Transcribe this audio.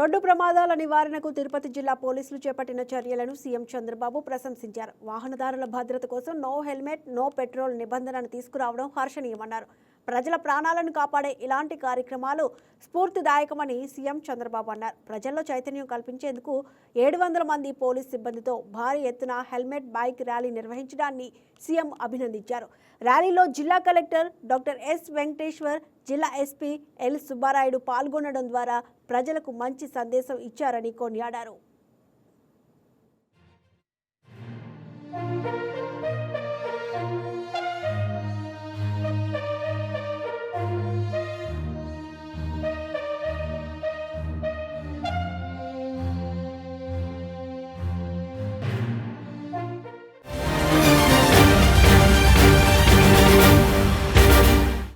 Road ప్రమాదాల నివారణకు తిరుపతి జిల్లా పోలీసులు చేపట్టిన చర్యలను సీఎం చంద్రబాబు ప్రశంసించారు. వాహనదారుల భద్రత కోసం నో హెల్మెట్ నో పెట్రోల్ నిబంధనను తీసుకురావడం హర్షణీయమన్నారు. ప్రజల ప్రాణాలను కాపాడే ఇలాంటి కార్యక్రమాలు స్ఫూర్తిదాయకమని సీఎం చంద్రబాబు అన్నారు. ప్రజల్లో చైతన్యం కల్పించేందుకు 700 మంది పోలీస్ సిబ్బందితో భారీ ఎత్తున హెల్మెట్ బైక్ ర్యాలీ నిర్వహించడాన్ని సీఎం అభినందించారు. ర్యాలీలో జిల్లా కలెక్టర్ డాక్టర్ ఎస్ వెంకటేశ్వర్, జిల్లా ఎస్పీ ఎల్ సుబ్బారాయుడు పాల్గొనడం ద్వారా ప్రజలకు మంచి సందేశం ఇచ్చారని కొనియాడారు.